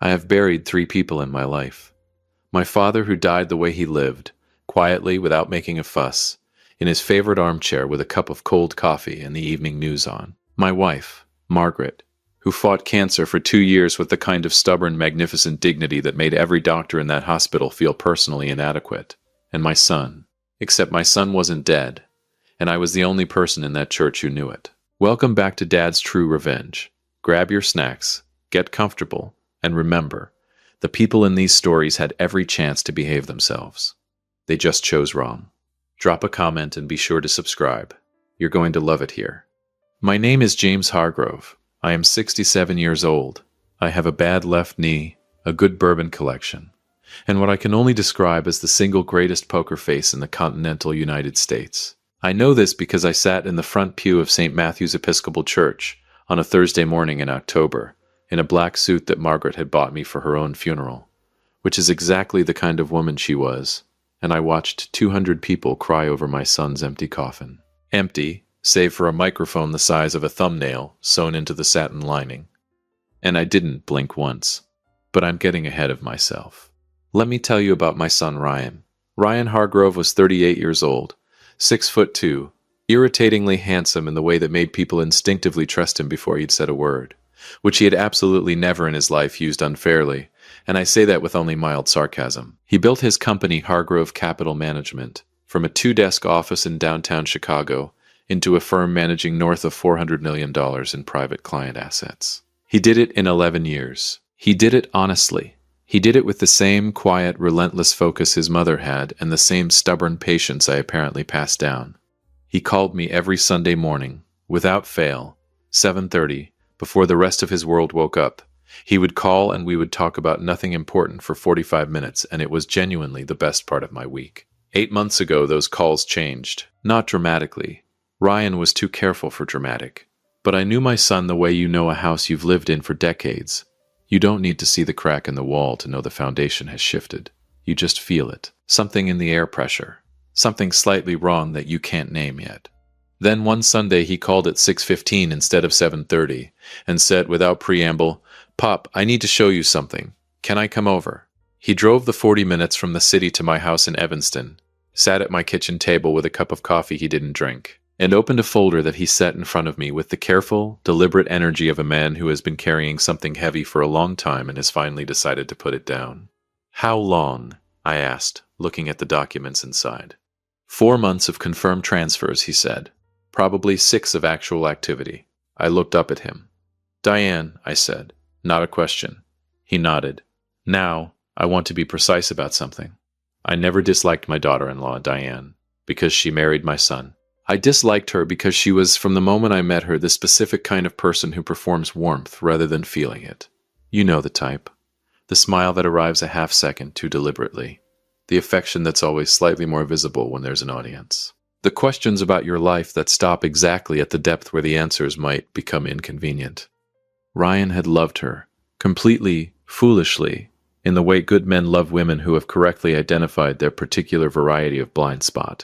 I have buried 3 people in my life. My father, who died the way he lived, quietly, without making a fuss, in his favorite armchair with a cup of cold coffee and the evening news on. My wife, Margaret, who fought cancer for 2 years with the kind of stubborn, magnificent dignity that made every doctor in that hospital feel personally inadequate. And my son. Except my son wasn't dead, and I was the only person in that church who knew it. Welcome back to Dad's True Revenge. Grab your snacks, get comfortable, and remember, the people in these stories had every chance to behave themselves. They just chose wrong. Drop a comment and be sure to subscribe. You're going to love it here. My name is James Hargrove. I am 67 years old. I have a bad left knee, a good bourbon collection, and what I can only describe as the single greatest poker face in the continental United States. I know this because I sat in the front pew of St. Matthew's Episcopal Church on a Thursday morning in October, in a black suit that Margaret had bought me for her own funeral, which is exactly the kind of woman she was, and I watched 200 people cry over my son's empty coffin. Empty, save for a microphone the size of a thumbnail sewn into the satin lining. And I didn't blink once. But I'm getting ahead of myself. Let me tell you about my son Ryan. Ryan Hargrove was 38 years old, 6'2", irritatingly handsome in the way that made people instinctively trust him before he'd said a word, which he had absolutely never in his life used unfairly, and I say that with only mild sarcasm. He built his company Hargrove Capital Management from a 2-desk office in downtown Chicago into a firm managing north of $400 million in private client assets. He did it in 11 years. He did it honestly. He did it with the same quiet, relentless focus his mother had and the same stubborn patience I apparently passed down. He called me every Sunday morning, without fail, 7:30, before the rest of his world woke up. He would call and we would talk about nothing important for 45 minutes, and it was genuinely the best part of my week. 8 months ago, those calls changed. Not dramatically. Ryan was too careful for dramatic. But I knew my son the way you know a house you've lived in for decades. You don't need to see the crack in the wall to know the foundation has shifted. You just feel it. Something in the air pressure. Something slightly wrong that you can't name yet. Then one Sunday he called at 6:15 instead of 7:30 and said without preamble, "Pop, I need to show you something. Can I come over?" He drove the 40 minutes from the city to my house in Evanston, sat at my kitchen table with a cup of coffee he didn't drink, and opened a folder that he set in front of me with the careful, deliberate energy of a man who has been carrying something heavy for a long time and has finally decided to put it down. "How long?" I asked, looking at the documents inside. 4 months of confirmed transfers, he said. Probably 6 of actual activity. I looked up at him. "Diane," I said. Not a question. He nodded. "Now, I want to be precise about something. I never disliked my daughter-in-law, Diane, because she married my son. I disliked her because she was, from the moment I met her, the specific kind of person who performs warmth rather than feeling it. You know the type. The smile that arrives a half-second too deliberately. The affection that's always slightly more visible when there's an audience. The questions about your life that stop exactly at the depth where the answers might become inconvenient. Ryan had loved her, completely, foolishly, in the way good men love women who have correctly identified their particular variety of blind spot.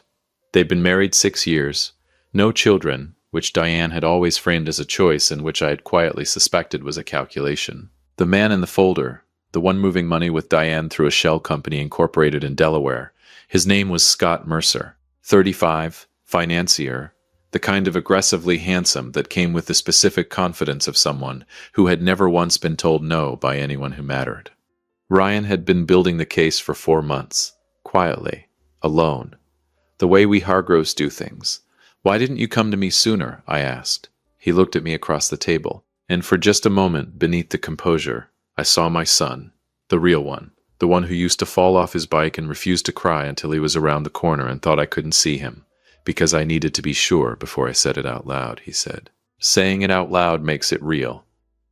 They'd been married 6 years, no children, which Diane had always framed as a choice and which I had quietly suspected was a calculation. The man in the folder, the one moving money with Diane through a shell company incorporated in Delaware, his name was Scott Mercer, 35, financier, the kind of aggressively handsome that came with the specific confidence of someone who had never once been told no by anyone who mattered. Ryan had been building the case for 4 months, quietly, alone. The way we Hargroves do things. "Why didn't you come to me sooner?" I asked. He looked at me across the table, and for just a moment, beneath the composure, I saw my son, the real one, the one who used to fall off his bike and refuse to cry until he was around the corner and thought I couldn't see him, because I needed to be sure before I said it out loud, he said. Saying it out loud makes it real.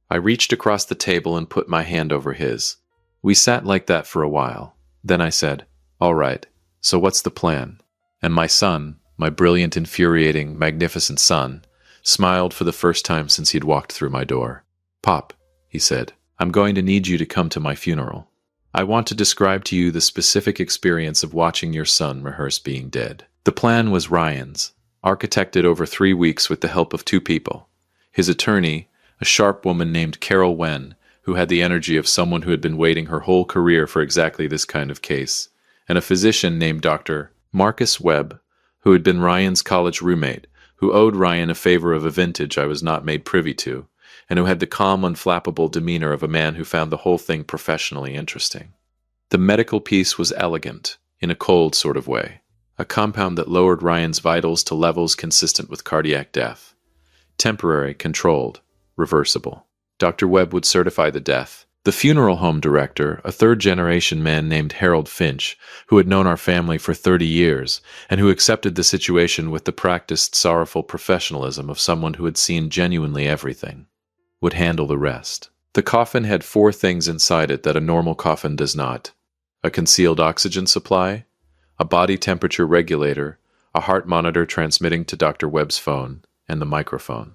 I reached across the table and put my hand over his. We sat like that for a while. Then I said, "All right, so what's the plan?" And my son, my brilliant, infuriating, magnificent son, smiled for the first time since he'd walked through my door. "Pop," he said, "I'm going to need you to come to my funeral. I want to describe to you the specific experience of watching your son rehearse being dead." The plan was Ryan's, architected over 3 weeks with the help of 2 people. His attorney, a sharp woman named Carol Wen, who had the energy of someone who had been waiting her whole career for exactly this kind of case, and a physician named Dr. Marcus Webb, who had been Ryan's college roommate, who owed Ryan a favor of a vintage I was not made privy to, and who had the calm, unflappable demeanor of a man who found the whole thing professionally interesting. The medical piece was elegant, in a cold sort of way, a compound that lowered Ryan's vitals to levels consistent with cardiac death. Temporary, controlled, reversible. Dr. Webb would certify the death. The funeral home director, a third-generation man named Harold Finch, who had known our family for 30 years, and who accepted the situation with the practiced, sorrowful professionalism of someone who had seen genuinely everything, would handle the rest. The coffin had 4 things inside it that a normal coffin does not: a concealed oxygen supply, a body temperature regulator, a heart monitor transmitting to Dr. Webb's phone, and the microphone.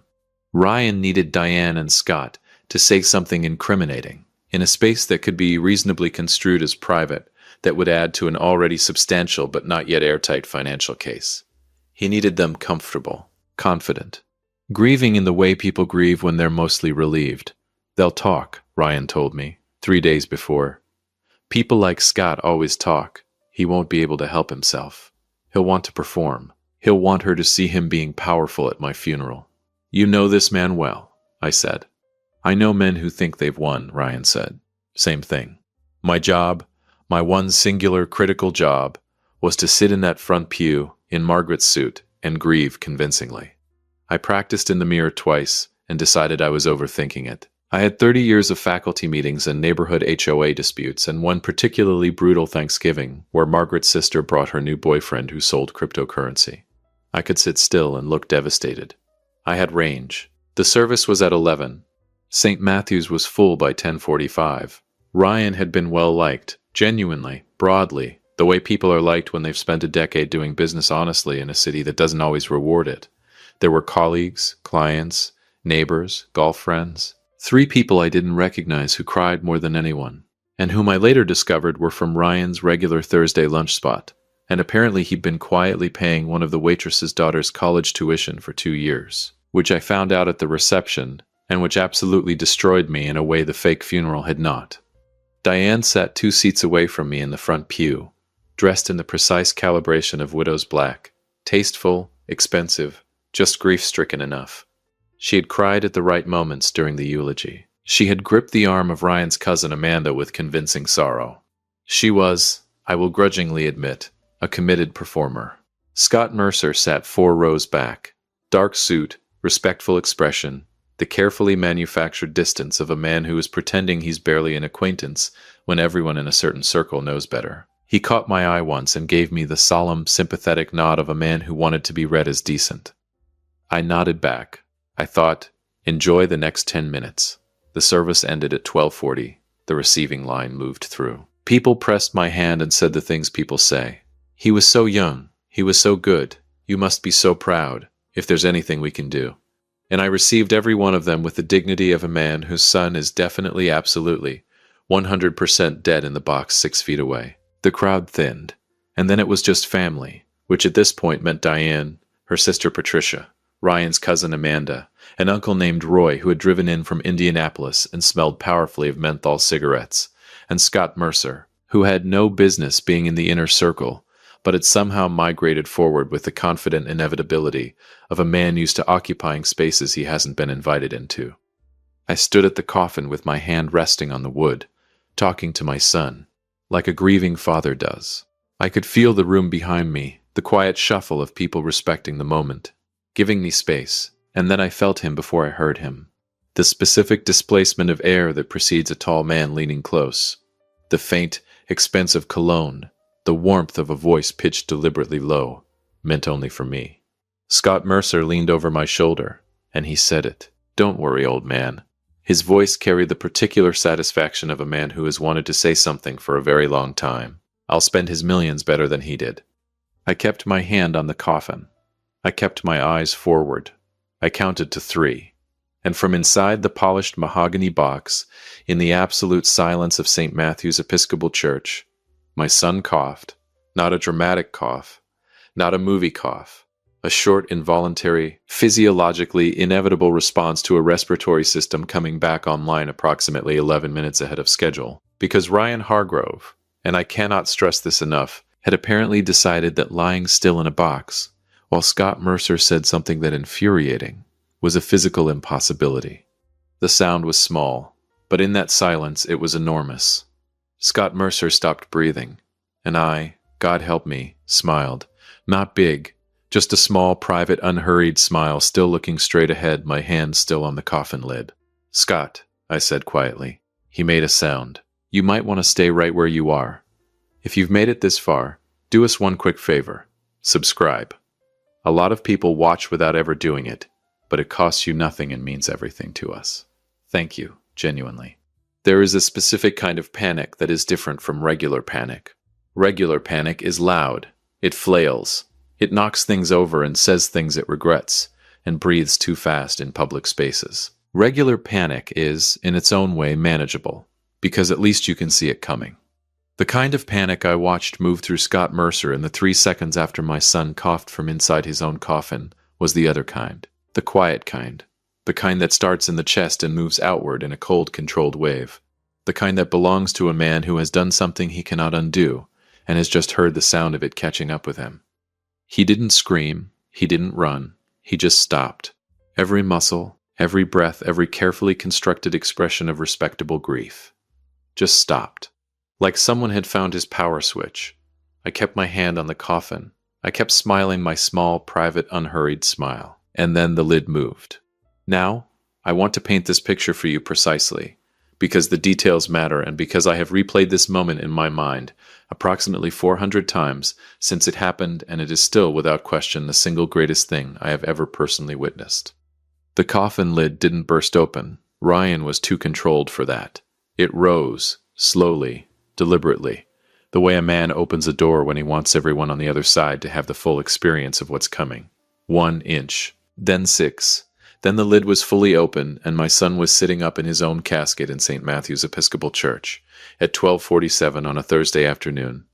Ryan needed Diane and Scott to say something incriminating, in a space that could be reasonably construed as private, that would add to an already substantial but not yet airtight financial case. He needed them comfortable, confident, grieving in the way people grieve when they're mostly relieved. They'll talk, Ryan told me, 3 days before. People like Scott always talk. He won't be able to help himself. He'll want to perform. He'll want her to see him being powerful at my funeral. You know this man well, I said. I know men who think they've won, Ryan said. Same thing. My job, my one singular critical job, was to sit in that front pew, in Margaret's suit, and grieve convincingly. I practiced in the mirror twice and decided I was overthinking it. I had 30 years of faculty meetings and neighborhood HOA disputes, and one particularly brutal Thanksgiving where Margaret's sister brought her new boyfriend who sold cryptocurrency. I could sit still and look devastated. I had range. The service was at 11. St. Matthew's was full by 10:45. Ryan had been well-liked, genuinely, broadly, the way people are liked when they've spent a decade doing business honestly in a city that doesn't always reward it. There were colleagues, clients, neighbors, golf friends. 3 people I didn't recognize who cried more than anyone, and whom I later discovered were from Ryan's regular Thursday lunch spot, and apparently he'd been quietly paying one of the waitress's daughter's college tuition for 2 years, which I found out at the reception, and which absolutely destroyed me in a way the fake funeral had not. Diane sat 2 seats away from me in the front pew, dressed in the precise calibration of widow's black, tasteful, expensive, just grief-stricken enough. She had cried at the right moments during the eulogy. She had gripped the arm of Ryan's cousin Amanda with convincing sorrow. She was, I will grudgingly admit, a committed performer. Scott Mercer sat 4 rows back. Dark suit, respectful expression, the carefully manufactured distance of a man who is pretending he's barely an acquaintance when everyone in a certain circle knows better. He caught my eye once and gave me the solemn, sympathetic nod of a man who wanted to be read as decent. I nodded back. I thought, enjoy the next 10 minutes. The service ended at 12:40. The receiving line moved through. People pressed my hand and said the things people say. He was so young. He was so good. You must be so proud, if there's anything we can do. And I received every one of them with the dignity of a man whose son is definitely, absolutely, 100% dead in the box 6 feet away. The crowd thinned, and then it was just family, which at this point meant Diane, her sister Patricia, Ryan's cousin Amanda, an uncle named Roy who had driven in from Indianapolis and smelled powerfully of menthol cigarettes, and Scott Mercer, who had no business being in the inner circle, but had somehow migrated forward with the confident inevitability of a man used to occupying spaces he hasn't been invited into. I stood at the coffin with my hand resting on the wood, talking to my son, like a grieving father does. I could feel the room behind me, the quiet shuffle of people respecting the moment, giving me space, and then I felt him before I heard him. The specific displacement of air that precedes a tall man leaning close. The faint, expensive cologne, the warmth of a voice pitched deliberately low, meant only for me. Scott Mercer leaned over my shoulder, and he said it. Don't worry, old man. His voice carried the particular satisfaction of a man who has wanted to say something for a very long time. I'll spend his millions better than he did. I kept my hand on the coffin. I kept my eyes forward. I counted to 3. And from inside the polished mahogany box, in the absolute silence of St. Matthew's Episcopal Church, my son coughed, not a dramatic cough, not a movie cough, a short, involuntary, physiologically inevitable response to a respiratory system coming back online approximately 11 minutes ahead of schedule. Because Ryan Hargrove, and I cannot stress this enough, had apparently decided that lying still in a box, while Scott Mercer said something that infuriating, was a physical impossibility. The sound was small, but in that silence it was enormous. Scott Mercer stopped breathing, and I, God help me, smiled. Not big, just a small, private, unhurried smile, still looking straight ahead, my hand still on the coffin lid. "Scott," I said quietly. He made a sound. "You might want to stay right where you are. If you've made it this far, do us one quick favor. Subscribe. A lot of people watch without ever doing it, but it costs you nothing and means everything to us. Thank you, genuinely." There is a specific kind of panic that is different from regular panic. Regular panic is loud. It flails. It knocks things over and says things it regrets, and breathes too fast in public spaces. Regular panic is, in its own way, manageable, because at least you can see it coming. The kind of panic I watched move through Scott Mercer in the 3 seconds after my son coughed from inside his own coffin was the other kind, the quiet kind, the kind that starts in the chest and moves outward in a cold, controlled wave, the kind that belongs to a man who has done something he cannot undo and has just heard the sound of it catching up with him. He didn't scream, he didn't run, he just stopped. Every muscle, every breath, every carefully constructed expression of respectable grief just stopped. Like someone had found his power switch. I kept my hand on the coffin. I kept smiling my small, private, unhurried smile. And then the lid moved. Now, I want to paint this picture for you precisely, because the details matter and because I have replayed this moment in my mind approximately 400 times since it happened, and it is still, without question, the single greatest thing I have ever personally witnessed. The coffin lid didn't burst open. Ryan was too controlled for that. It rose, slowly, deliberately, the way a man opens a door when he wants everyone on the other side to have the full experience of what's coming. 1 inch, then 6. Then the lid was fully open, and my son was sitting up in his own casket in St. Matthew's Episcopal Church at 12:47 on a Thursday afternoon,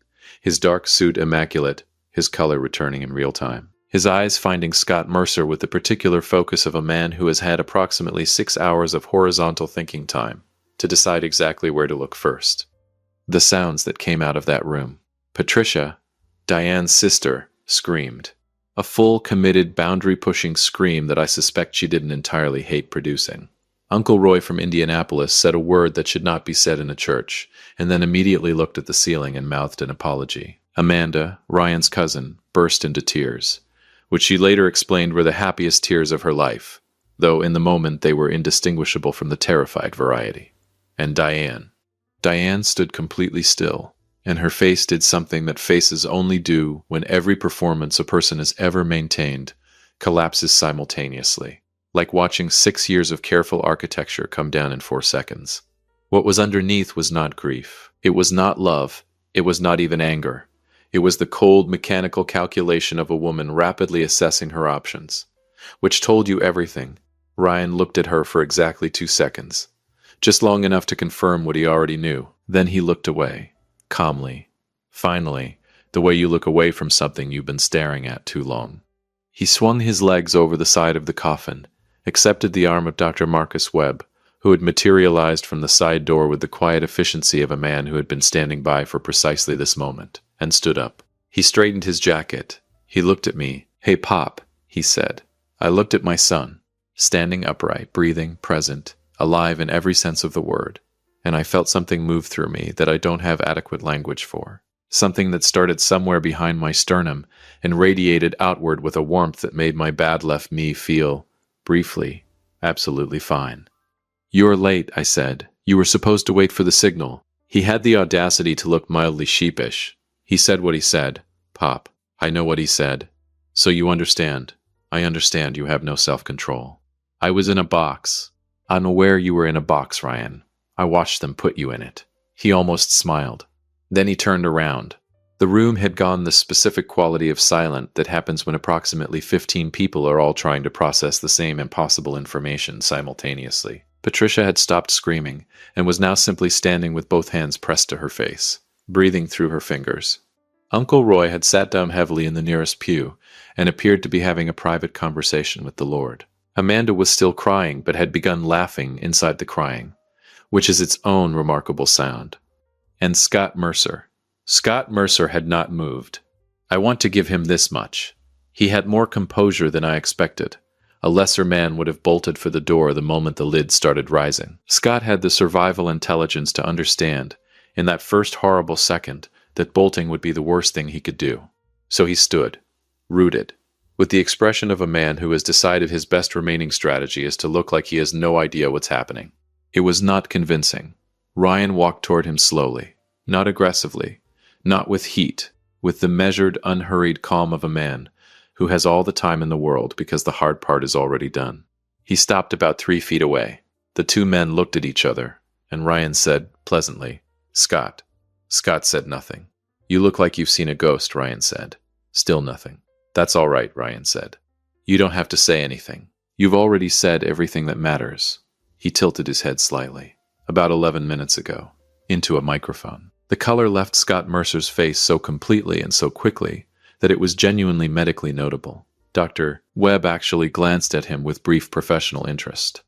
his dark suit immaculate, his color returning in real time. His eyes finding Scott Mercer with the particular focus of a man who has had approximately 6 hours of horizontal thinking time to decide exactly where to look first. The sounds that came out of that room. Patricia, Diane's sister, screamed. A full, committed, boundary-pushing scream that I suspect she didn't entirely hate producing. Uncle Roy from Indianapolis said a word that should not be said in a church, and then immediately looked at the ceiling and mouthed an apology. Amanda, Ryan's cousin, burst into tears, which she later explained were the happiest tears of her life, though in the moment they were indistinguishable from the terrified variety. And Diane stood completely still, and her face did something that faces only do when every performance a person has ever maintained collapses simultaneously, like watching 6 years of careful architecture come down in 4 seconds. What was underneath was not grief. It was not love. It was not even anger. It was the cold, mechanical calculation of a woman rapidly assessing her options, which told you everything. Ryan looked at her for exactly 2 seconds, just long enough to confirm what he already knew. Then he looked away, calmly. Finally, the way you look away from something you've been staring at too long. He swung his legs over the side of the coffin, accepted the arm of Dr. Marcus Webb, who had materialized from the side door with the quiet efficiency of a man who had been standing by for precisely this moment, and stood up. He straightened his jacket. He looked at me. "Hey, Pop," he said. I looked at my son, standing upright, breathing, present, alive in every sense of the word, and I felt something move through me that I don't have adequate language for. Something that started somewhere behind my sternum and radiated outward with a warmth that made my bad left knee feel, briefly, absolutely fine. "You're late," I said. "You were supposed to wait for the signal." He had the audacity to look mildly sheepish. He said what he said. "Pop, I know what he said. So you understand. I understand you have no self-control. I was in a box. I'm aware you were in a box, Ryan. I watched them put you in it." He almost smiled. Then he turned around. The room had gone the specific quality of silent that happens when approximately 15 people are all trying to process the same impossible information simultaneously. Patricia had stopped screaming and was now simply standing with both hands pressed to her face, breathing through her fingers. Uncle Roy had sat down heavily in the nearest pew and appeared to be having a private conversation with the Lord. Amanda was still crying, but had begun laughing inside the crying, which is its own remarkable sound. And Scott Mercer. Scott Mercer had not moved. I want to give him this much. He had more composure than I expected. A lesser man would have bolted for the door the moment the lid started rising. Scott had the survival intelligence to understand, in that first horrible second, that bolting would be the worst thing he could do. So he stood, rooted, with the expression of a man who has decided his best remaining strategy is to look like he has no idea what's happening. It was not convincing. Ryan walked toward him slowly, not aggressively, not with heat, with the measured, unhurried calm of a man who has all the time in the world because the hard part is already done. He stopped about 3 feet away. The two men looked at each other, and Ryan said, pleasantly, "Scott." Scott said nothing. "You look like you've seen a ghost," Ryan said. Still nothing. "That's all right," Ryan said. "You don't have to say anything. You've already said everything that matters." He tilted his head slightly. "About 11 minutes ago." Into a microphone. The color left Scott Mercer's face so completely and so quickly that it was genuinely medically notable. Dr. Webb actually glanced at him with brief professional interest.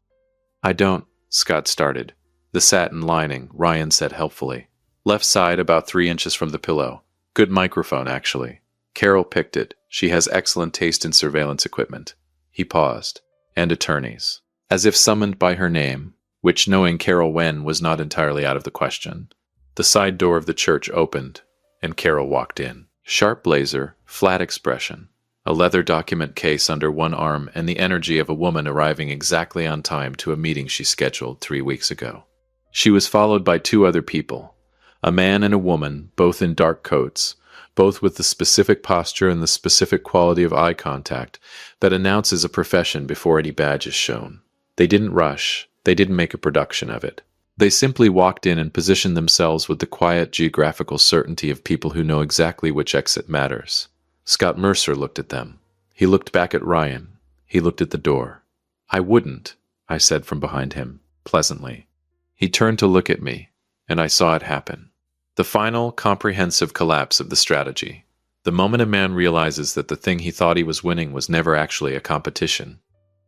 "I don't," Scott started. "The satin lining," Ryan said helpfully. "Left side about 3 inches from the pillow. Good microphone, actually. Carol picked it. She has excellent taste in surveillance equipment." He paused. "And attorneys." As if summoned by her name, which knowing Carol Wen was not entirely out of the question, the side door of the church opened, and Carol walked in. Sharp blazer, flat expression, a leather document case under one arm, and the energy of a woman arriving exactly on time to a meeting she scheduled 3 weeks ago. She was followed by 2 other people, a man and a woman, both in dark coats, both with the specific posture and the specific quality of eye contact that announces a profession before any badge is shown. They didn't rush. They didn't make a production of it. They simply walked in and positioned themselves with the quiet geographical certainty of people who know exactly which exit matters. Scott Mercer looked at them. He looked back at Ryan. He looked at the door. "I wouldn't," I said from behind him, pleasantly. He turned to look at me, and I saw it happen. The final, comprehensive collapse of the strategy. The moment a man realizes that the thing he thought he was winning was never actually a competition.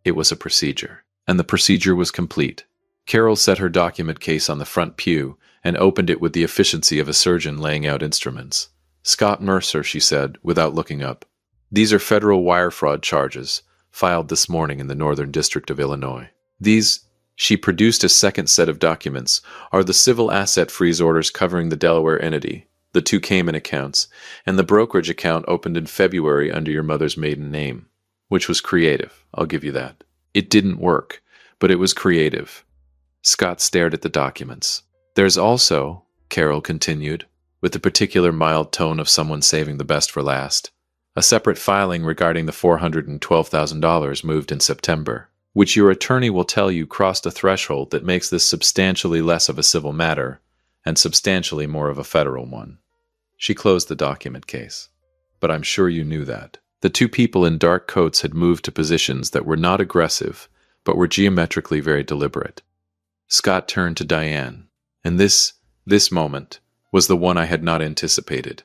It was a procedure. And the procedure was complete. Carol set her document case on the front pew and opened it with the efficiency of a surgeon laying out instruments. "Scott Mercer," she said, without looking up. "These are federal wire fraud charges, filed this morning in the Northern District of Illinois. These," she produced a second set of documents, "are the civil asset freeze orders covering the Delaware entity, the 2 Cayman accounts, and the brokerage account opened in February under your mother's maiden name." Which was creative, I'll give you that. It didn't work, but it was creative. Scott stared at the documents. "There's also," Carol continued, with the particular mild tone of someone saving the best for last, "a separate filing regarding the $412,000 moved in September, which your attorney will tell you crossed a threshold that makes this substantially less of a civil matter and substantially more of a federal one." She closed the document case. "But I'm sure you knew that." The 2 people in dark coats had moved to positions that were not aggressive, but were geometrically very deliberate. Scott turned to Diane, and this moment was the one I had not anticipated,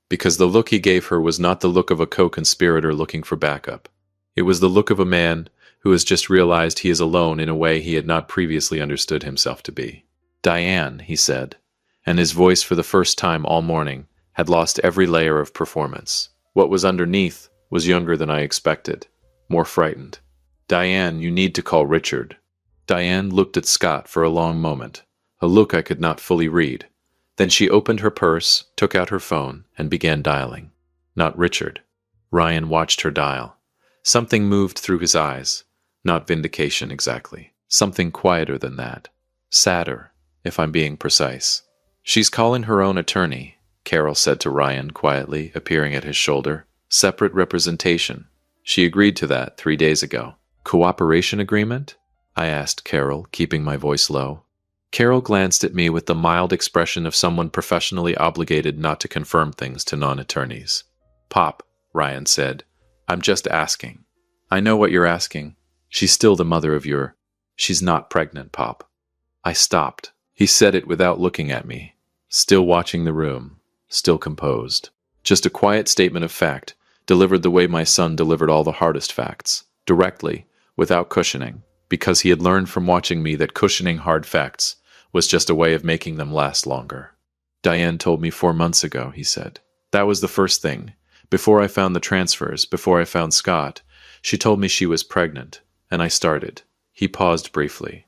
because the look he gave her was not the look of a co-conspirator looking for backup. It was the look of a man who has just realized he is alone in a way he had not previously understood himself to be. "Diane," he said, and his voice for the first time all morning had lost every layer of performance. What was underneath was younger than I expected, more frightened. "Diane, you need to call Richard." Diane looked at Scott for a long moment, a look I could not fully read. Then she opened her purse, took out her phone, and began dialing. Not Richard. Ryan watched her dial. Something moved through his eyes. Not vindication exactly. Something quieter than that. Sadder, if I'm being precise. "She's calling her own attorney," Carol said to Ryan quietly, appearing at his shoulder. "Separate representation. She agreed to that 3 days ago." "Cooperation agreement?" I asked Carol, keeping my voice low. Carol glanced at me with the mild expression of someone professionally obligated not to confirm things to non-attorneys. "Pop," Ryan said, "I'm just asking." "I know what you're asking. She's still the mother of your—" "She's not pregnant, Pop." I stopped. He said it without looking at me, still watching the room, still composed. Just a quiet statement of fact, delivered the way my son delivered all the hardest facts, directly, without cushioning, because he had learned from watching me that cushioning hard facts was just a way of making them last longer. Diane told me 4 months ago, he said. That was the first thing. Before I found the transfers, before I found Scott, she told me she was pregnant, and I started. He paused briefly.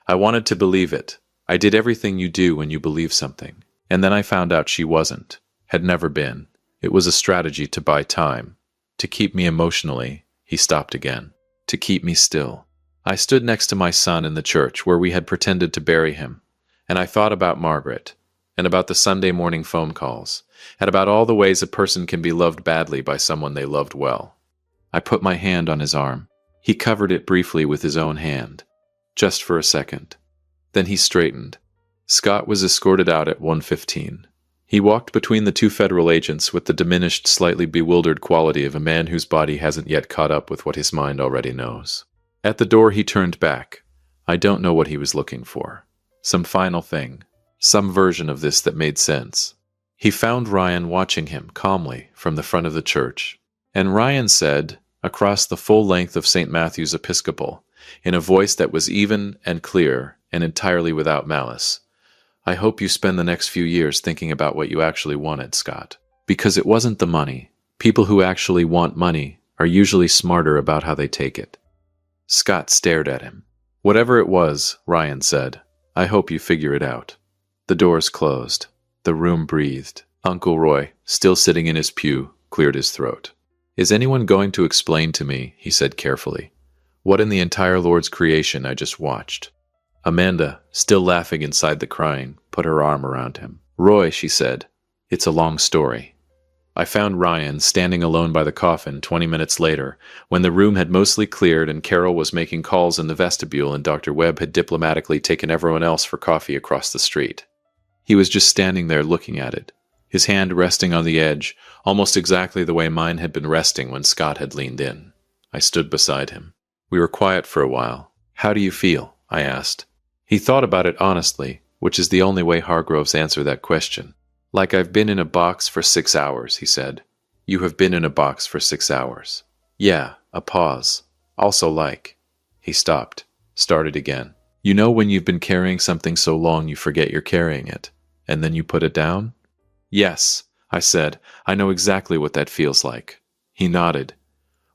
I wanted to believe it. I did everything you do when you believe something. And then I found out she wasn't, had never been. It was a strategy to buy time, to keep me emotionally. He stopped again. To keep me still. I stood next to my son in the church where we had pretended to bury him, and I thought about Margaret, and about the Sunday morning phone calls, and about all the ways a person can be loved badly by someone they loved well. I put my hand on his arm. He covered it briefly with his own hand, just for a second. Then he straightened. Scott was escorted out at 1:15. He walked between the two federal agents with the diminished, slightly bewildered quality of a man whose body hasn't yet caught up with what his mind already knows. At the door he turned back. I don't know what he was looking for. Some final thing. Some version of this that made sense. He found Ryan watching him calmly from the front of the church. And Ryan said, across the full length of St. Matthew's Episcopal, in a voice that was even and clear and entirely without malice, I hope you spend the next few years thinking about what you actually wanted, Scott. Because it wasn't the money. People who actually want money are usually smarter about how they take it. Scott stared at him. Whatever it was, Ryan said, I hope you figure it out. The doors closed. The room breathed. Uncle Roy, still sitting in his pew, cleared his throat. Is anyone going to explain to me, he said carefully, what in the entire Lord's creation I just watched? Amanda, still laughing inside the crying, put her arm around him. Roy, she said, it's a long story. I found Ryan standing alone by the coffin 20 minutes later, when the room had mostly cleared and Carol was making calls in the vestibule and Dr. Webb had diplomatically taken everyone else for coffee across the street. He was just standing there looking at it, his hand resting on the edge, almost exactly the way mine had been resting when Scott had leaned in. I stood beside him. We were quiet for a while. How do you feel? I asked. He thought about it honestly, which is the only way Hargroves answer that question. Like I've been in a box for 6 hours, he said. You have been in a box for 6 hours. Yeah, a pause. Also like. He stopped, started again. You know when you've been carrying something so long you forget you're carrying it, and then you put it down? Yes, I said. I know exactly what that feels like. He nodded.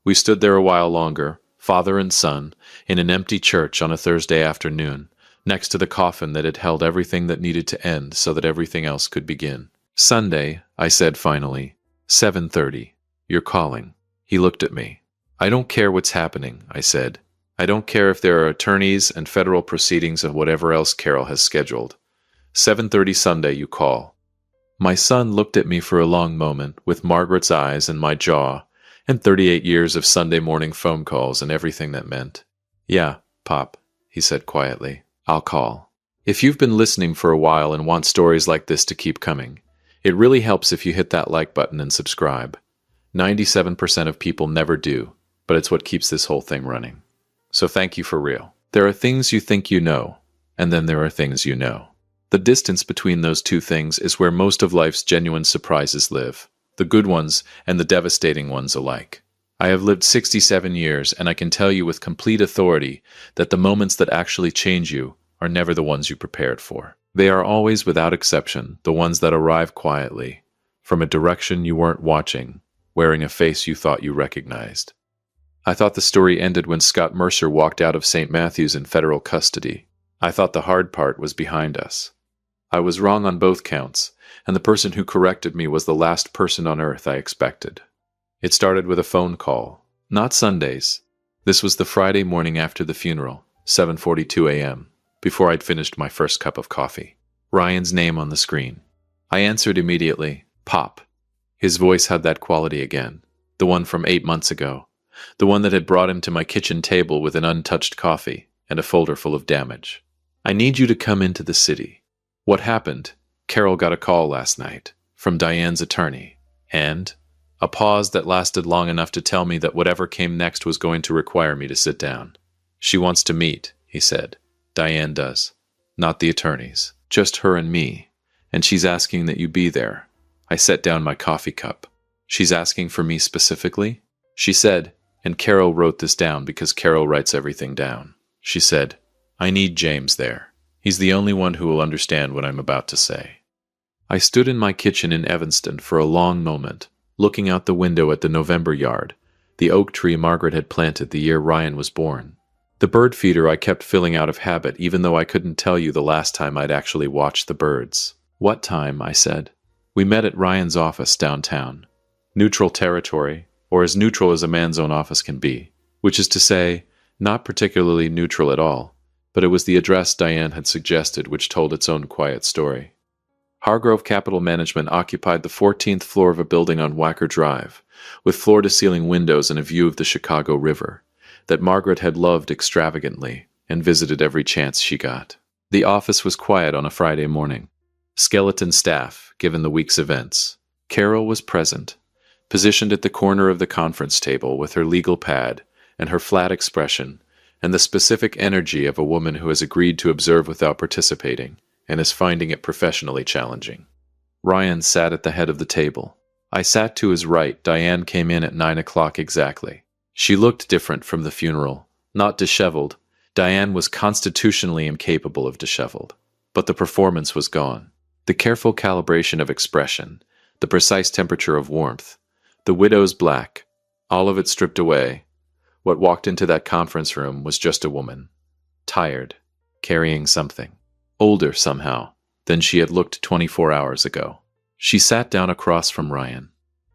We stood there a while longer, father and son, in an empty church on a Thursday afternoon, next to the coffin that had held everything that needed to end so that everything else could begin. Sunday, I said finally, 7:30. You're calling. He looked at me. I don't care what's happening, I said. I don't care if there are attorneys and federal proceedings and whatever else Carol has scheduled. 7:30 Sunday, you call. My son looked at me for a long moment with Margaret's eyes and my jaw, and 38 years of Sunday morning phone calls and everything that meant. Yeah, Pop, he said quietly. I'll call. If you've been listening for a while and want stories like this to keep coming, it really helps if you hit that like button and subscribe. 97% of people never do, but it's what keeps this whole thing running. So thank you for real. There are things you think you know, and then there are things you know. The distance between those two things is where most of life's genuine surprises live, the good ones and the devastating ones alike. I have lived 67 years, and I can tell you with complete authority that the moments that actually change you are never the ones you prepared for. They are always, without exception, the ones that arrive quietly, from a direction you weren't watching, wearing a face you thought you recognized. I thought the story ended when Scott Mercer walked out of St. Matthew's in federal custody. I thought the hard part was behind us. I was wrong on both counts, and the person who corrected me was the last person on earth I expected. It started with a phone call. Not Sundays. This was the Friday morning after the funeral, 7:42 a.m., before I'd finished my first cup of coffee. Ryan's name on the screen. I answered immediately, Pop. His voice had that quality again, the one from 8 months ago, the one that had brought him to my kitchen table with an untouched coffee and a folder full of damage. I need you to come into the city. What happened? Carol got a call last night from Diane's attorney, and a pause that lasted long enough to tell me that whatever came next was going to require me to sit down. She wants to meet, he said. Diane does. Not the attorneys. Just her and me. And she's asking that you be there. I set down my coffee cup. She's asking for me specifically? She said, and Carol wrote this down because Carol writes everything down. She said, I need James there. He's the only one who will understand what I'm about to say. I stood in my kitchen in Evanston for a long moment, looking out the window at the November yard, the oak tree Margaret had planted the year Ryan was born. The bird feeder I kept filling out of habit, even though I couldn't tell you the last time I'd actually watched the birds. What time? I said. We met at Ryan's office downtown. Neutral territory, or as neutral as a man's own office can be, which is to say, not particularly neutral at all, but it was the address Diane had suggested which told its own quiet story. Hargrove Capital Management occupied the 14th floor of a building on Wacker Drive, with floor-to-ceiling windows and a view of the Chicago River, that Margaret had loved extravagantly and visited every chance she got. The office was quiet on a Friday morning. Skeleton staff, given the week's events. Carol was present, positioned at the corner of the conference table with her legal pad and her flat expression and the specific energy of a woman who has agreed to observe without participating and is finding it professionally challenging. Ryan sat at the head of the table. I sat to his right. Diane came in at 9 o'clock exactly. She looked different from the funeral, not disheveled. Diane was constitutionally incapable of disheveled. But the performance was gone. The careful calibration of expression, the precise temperature of warmth, the widow's black, all of it stripped away. What walked into that conference room was just a woman. Tired, carrying something. Older, somehow, than she had looked 24 hours ago. She sat down across from Ryan.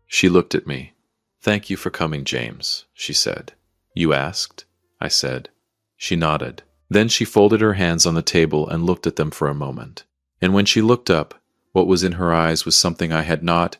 She looked at me. Thank you for coming, James, she said. You asked? I said. She nodded. Then she folded her hands on the table and looked at them for a moment. And when she looked up, what was in her eyes was something I had not,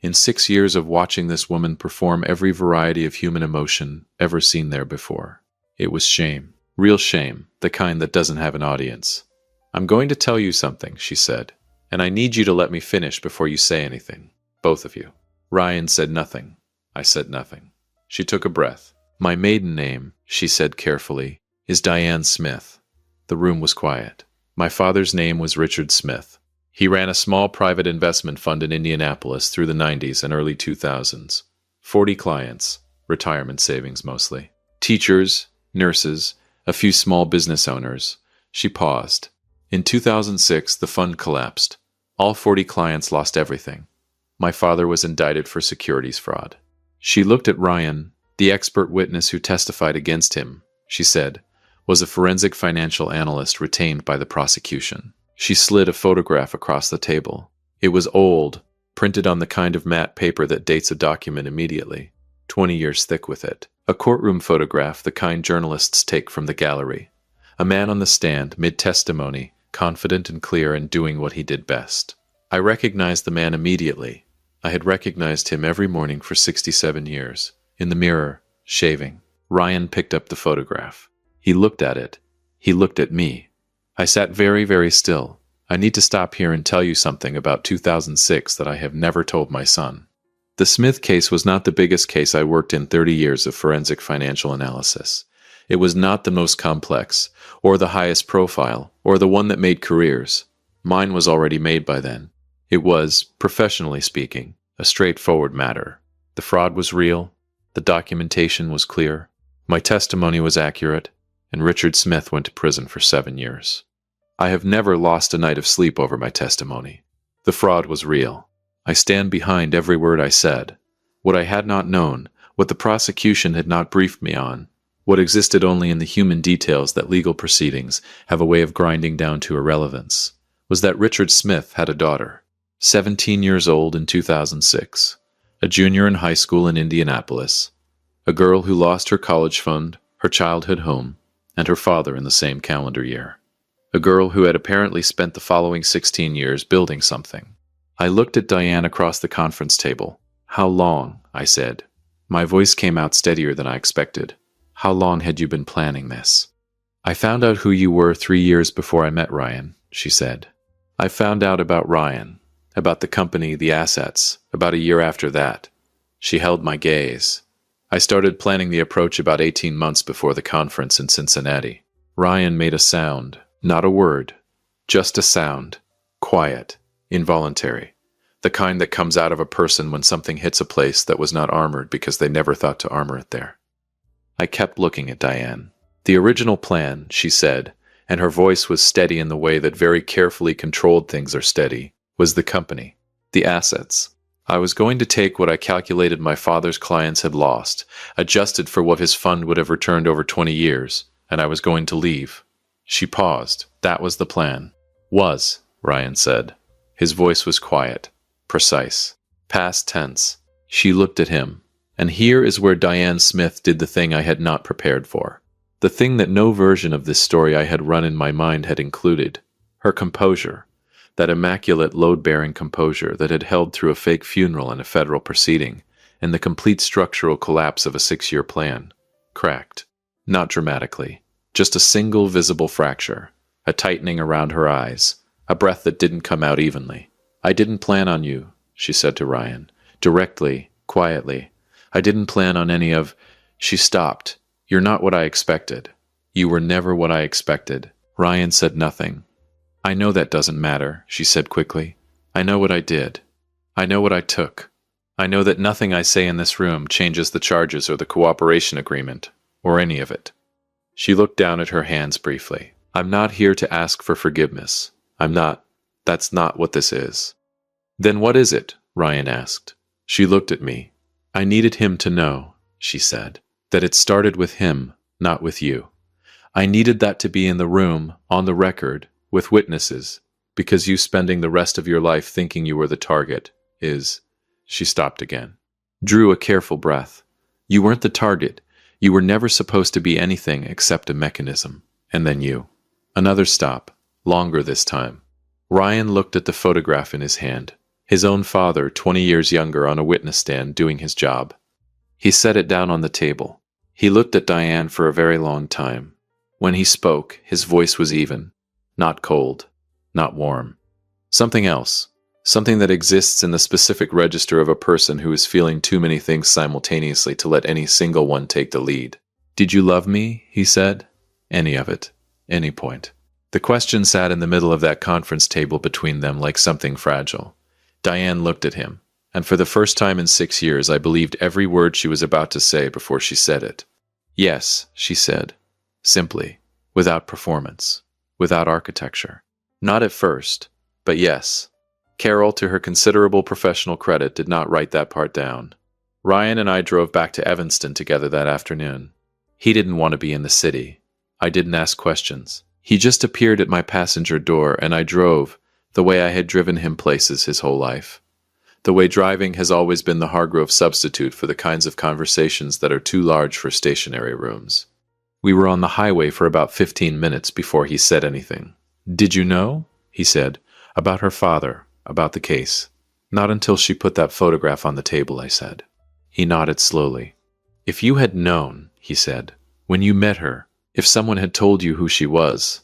in 6 years of watching this woman perform every variety of human emotion, ever seen there before. It was shame. Real shame, the kind that doesn't have an audience. I'm going to tell you something, she said, and I need you to let me finish before you say anything. Both of you. Ryan said nothing. I said nothing. She took a breath. My maiden name, she said carefully, is Diane Smith. The room was quiet. My father's name was Richard Smith. He ran a small private investment fund in Indianapolis through the 90s and early 2000s. 40 clients, retirement savings mostly. Teachers, nurses, a few small business owners. She paused. In 2006, the fund collapsed. All 40 clients lost everything. My father was indicted for securities fraud. She looked at Ryan. The expert witness who testified against him, she said, was a forensic financial analyst retained by the prosecution. She slid a photograph across the table. It was old, printed on the kind of matte paper that dates a document immediately, 20 years thick with it. A courtroom photograph, the kind journalists take from the gallery. A man on the stand, mid-testimony, confident and clear and doing what he did best. I recognized the man immediately. I had recognized him every morning for 67 years. In the mirror, shaving. Ryan picked up the photograph. He looked at it. He looked at me. I sat very, very still. I need to stop here and tell you something about 2006 that I have never told my son. The Smith case was not the biggest case I worked in 30 years of forensic financial analysis. It was not the most complex, or the highest profile, or the one that made careers. Mine was already made by then. It was, professionally speaking, a straightforward matter. The fraud was real, the documentation was clear, my testimony was accurate, and Richard Smith went to prison for 7 years. I have never lost a night of sleep over my testimony. The fraud was real. I stand behind every word I said. What I had not known, what the prosecution had not briefed me on, what existed only in the human details that legal proceedings have a way of grinding down to irrelevance, was that Richard Smith had a daughter, 17 years old in 2006, a junior in high school in Indianapolis, a girl who lost her college fund, her childhood home, and her father in the same calendar year. A girl who had apparently spent the following 16 years building something. I looked at Diane across the conference table. How long? I said. My voice came out steadier than I expected. How long had you been planning this? I found out who you were 3 years before I met Ryan, she said. I found out about Ryan, about the company, the assets, about a year after that. She held my gaze. I started planning the approach about 18 months before the conference in Cincinnati. Ryan made a sound, not a word, just a sound, quiet, involuntary, The kind that comes out of a person when something hits a place that was not armored because they never thought to armor it there. I kept looking at Diane. The original plan, she said, and her voice was steady in the way that very carefully controlled things are steady, was the company, the assets. I was going to take what I calculated my father's clients had lost, adjusted for what his fund would have returned over 20 years, and I was going to leave. She paused. That was the plan. Was, Ryan said. His voice was quiet, precise, past tense. She looked at him. And here is where Diane Smith did the thing I had not prepared for. The thing that no version of this story I had run in my mind had included. Her composure. That immaculate load-bearing composure that had held through a fake funeral and a federal proceeding, and the complete structural collapse of a 6-year plan. Cracked. Not dramatically. Just a single visible fracture. A tightening around her eyes. A breath that didn't come out evenly. I didn't plan on you, she said to Ryan. Directly, quietly. I didn't plan on any of... She stopped. You're not what I expected. You were never what I expected. Ryan said nothing. I know that doesn't matter, she said quickly. I know what I did. I know what I took. I know that nothing I say in this room changes the charges or the cooperation agreement, or any of it. She looked down at her hands briefly. I'm not here to ask for forgiveness. I'm not. That's not what this is. Then what is it? Ryan asked. She looked at me. I needed him to know, she said, that it started with him, not with you. I needed that to be in the room, on the record, with witnesses, because you spending the rest of your life thinking you were the target is... She stopped again. Drew a careful breath. You weren't the target. You were never supposed to be anything except a mechanism. And then you. Another stop. Longer this time. Ryan looked at the photograph in his hand. His own father, 20 years younger, on a witness stand doing his job. He set it down on the table. He looked at Diane for a very long time. When he spoke, his voice was even. Not cold. Not warm. Something else. Something that exists in the specific register of a person who is feeling too many things simultaneously to let any single one take the lead. Did you love me? He said. Any of it. Any point. The question sat in the middle of that conference table between them like something fragile. Diane looked at him, and for the first time in 6 years I believed every word she was about to say before she said it. Yes, she said. Simply. Without performance. Without architecture. Not at first, but yes. Carol, to her considerable professional credit, did not write that part down. Ryan and I drove back to Evanston together that afternoon. He didn't want to be in the city. I didn't ask questions. He just appeared at my passenger door, and I drove, the way I had driven him places his whole life. The way driving has always been the Hargrove substitute for the kinds of conversations that are too large for stationary rooms. We were on the highway for about 15 minutes before he said anything. Did you know? He said. About her father, about the case. Not until she put that photograph on the table, I said. He nodded slowly. If you had known, he said, when you met her, if someone had told you who she was.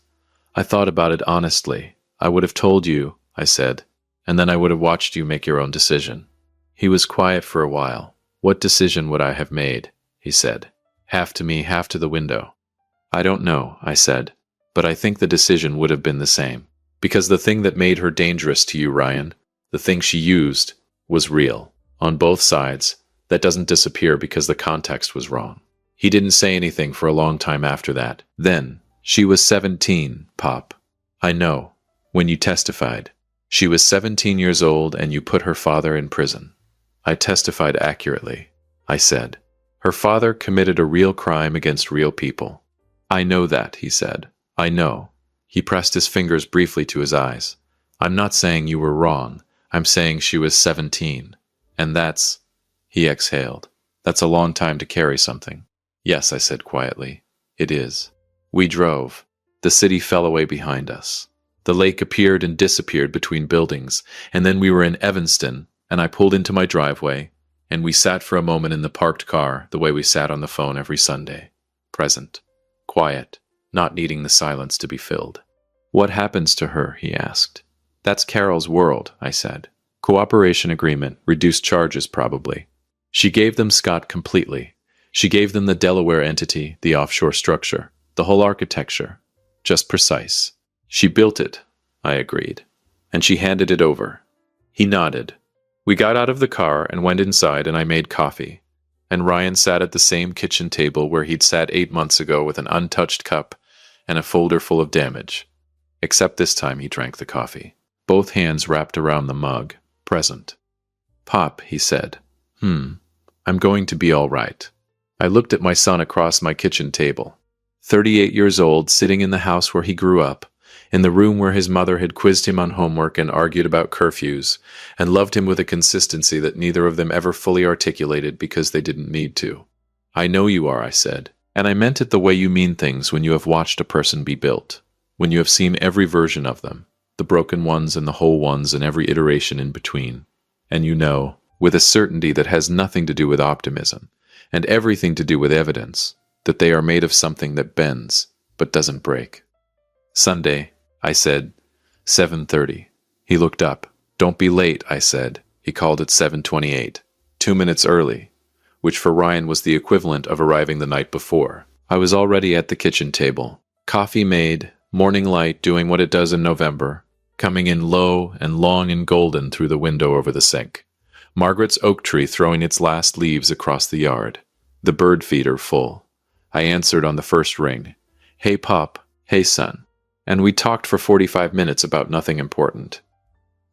I thought about it honestly. I would have told you, I said, and then I would have watched you make your own decision. He was quiet for a while. What decision would I have made? He said. Half to me, half to the window. I don't know, I said, but I think the decision would have been the same. Because the thing that made her dangerous to you, Ryan, the thing she used, was real. On both sides. That doesn't disappear because the context was wrong. He didn't say anything for a long time after that. Then, she was 17, Pop. I know. When you testified. She was 17 years old and you put her father in prison. I testified accurately. I said. Her father committed a real crime against real people. I know that, he said. I know. He pressed his fingers briefly to his eyes. I'm not saying you were wrong. I'm saying she was 17. And that's... He exhaled. That's a long time to carry something. Yes, I said quietly. It is. We drove. The city fell away behind us. The lake appeared and disappeared between buildings, and then we were in Evanston, and I pulled into my driveway, and we sat for a moment in the parked car the way we sat on the phone every Sunday. Present. Quiet. Not needing the silence to be filled. What happens to her? He asked. That's Carol's world, I said. Cooperation agreement, reduced charges probably. She gave them Scott completely. She gave them the Delaware entity, the offshore structure, the whole architecture. Just precise. She built it, I agreed. And she handed it over. He nodded. We got out of the car and went inside, and I made coffee. And Ryan sat at the same kitchen table where he'd sat 8 months ago with an untouched cup and a folder full of damage. Except this time he drank the coffee, both hands wrapped around the mug, present. "Pop," he said. I'm going to be all right." I looked at my son across my kitchen table. 38 years old, sitting in the house where he grew up, in the room where his mother had quizzed him on homework and argued about curfews, and loved him with a consistency that neither of them ever fully articulated because they didn't need to. "I know you are," I said, "and I meant it the way you mean things when you have watched a person be built, when you have seen every version of them, the broken ones and the whole ones and every iteration in between. And you know, with a certainty that has nothing to do with optimism, and everything to do with evidence, that they are made of something that bends, but doesn't break." "Sunday," I said, 7:30. He looked up. "Don't be late," I said. He called it 7:28, 2 minutes early, which for Ryan was the equivalent of arriving the night before. I was already at the kitchen table. Coffee made, morning light doing what it does in November, coming in low and long and golden through the window over the sink. Margaret's oak tree throwing its last leaves across the yard. The bird feeder full. I answered on the first ring. "Hey, Pop. Hey, son." And we talked for 45 minutes about nothing important.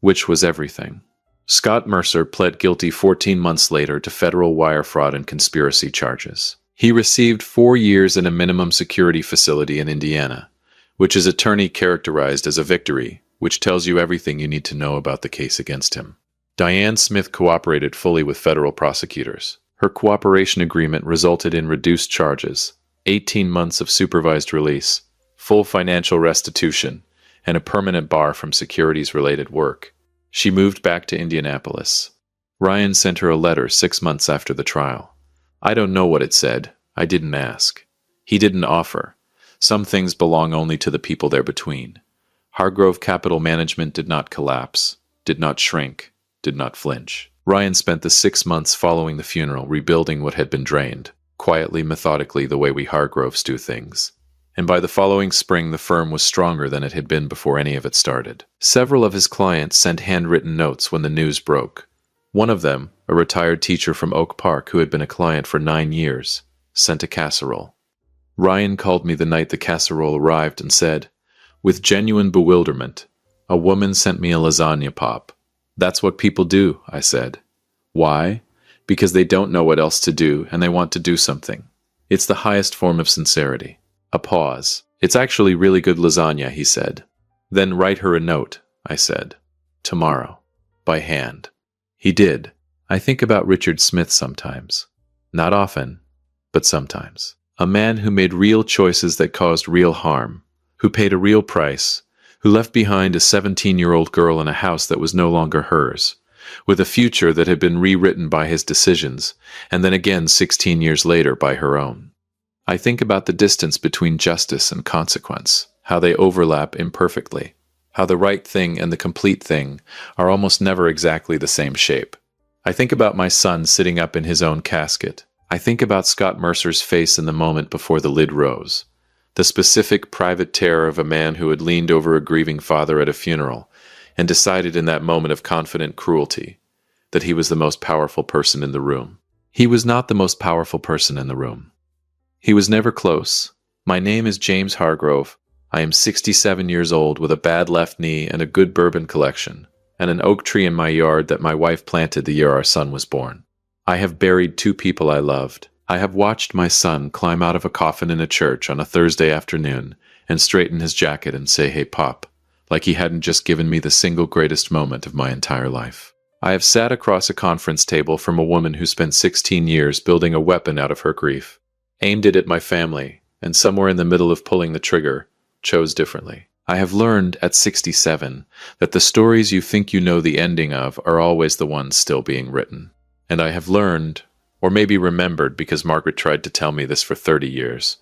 Which was everything. Scott Mercer pled guilty 14 months later to federal wire fraud and conspiracy charges. He received 4 years in a minimum security facility in Indiana, which his attorney characterized as a victory, which tells you everything you need to know about the case against him. Diane Smith cooperated fully with federal prosecutors. Her cooperation agreement resulted in reduced charges, 18 months of supervised release, full financial restitution, and a permanent bar from securities-related work. She moved back to Indianapolis. Ryan sent her a letter 6 months after the trial. I don't know what it said. I didn't ask. He didn't offer. Some things belong only to the people there between. Hargrove Capital Management did not collapse, did not shrink, did not flinch. Ryan spent the 6 months following the funeral rebuilding what had been drained, quietly, methodically, the way we Hargroves do things. And by the following spring the firm was stronger than it had been before any of it started. Several of his clients sent handwritten notes when the news broke. One of them, a retired teacher from Oak Park who had been a client for 9 years, sent a casserole. Ryan called me the night the casserole arrived and said, with genuine bewilderment, "A woman sent me a lasagna, Pop." "That's what people do," I said. "Why? Because they don't know what else to do and they want to do something. It's the highest form of sincerity." A pause. "It's actually really good lasagna," he said. "Then write her a note," I said. "Tomorrow. By hand." He did. I think about Richard Smith sometimes. Not often, but sometimes. A man who made real choices that caused real harm, who paid a real price, who left behind a 17-year-old girl in a house that was no longer hers, with a future that had been rewritten by his decisions, and then again 16 years later by her own. I think about the distance between justice and consequence, how they overlap imperfectly, how the right thing and the complete thing are almost never exactly the same shape. I think about my son sitting up in his own casket. I think about Scott Mercer's face in the moment before the lid rose, the specific private terror of a man who had leaned over a grieving father at a funeral and decided in that moment of confident cruelty that he was the most powerful person in the room. He was not the most powerful person in the room. He was never close. "My name is James Hargrove. I am 67 years old with a bad left knee and a good bourbon collection, and an oak tree in my yard that my wife planted the year our son was born. I have buried 2 people I loved. I have watched my son climb out of a coffin in a church on a Thursday afternoon and straighten his jacket and say, 'Hey, Pop,' like he hadn't just given me the single greatest moment of my entire life. I have sat across a conference table from a woman who spent 16 years building a weapon out of her grief, aimed it at my family, and somewhere in the middle of pulling the trigger, chose differently. I have learned at 67 that the stories you think you know the ending of are always the ones still being written. And I have learned, or maybe remembered because Margaret tried to tell me this for 30 years,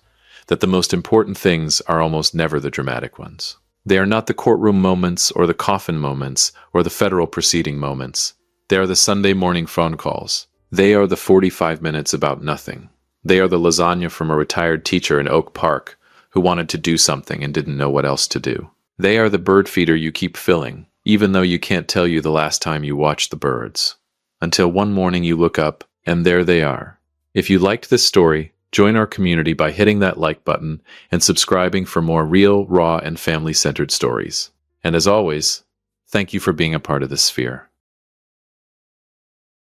that the most important things are almost never the dramatic ones. They are not the courtroom moments or the coffin moments or the federal proceeding moments. They are the Sunday morning phone calls. They are the 45 minutes about nothing. They are the lasagna from a retired teacher in Oak Park who wanted to do something and didn't know what else to do. They are the bird feeder you keep filling, even though you can't tell you the last time you watched the birds. until one morning you look up, and there they are. If you liked this story, join our community by hitting that like button and subscribing for more real, raw, and family-centered stories. And as always, thank you for being a part of this sphere.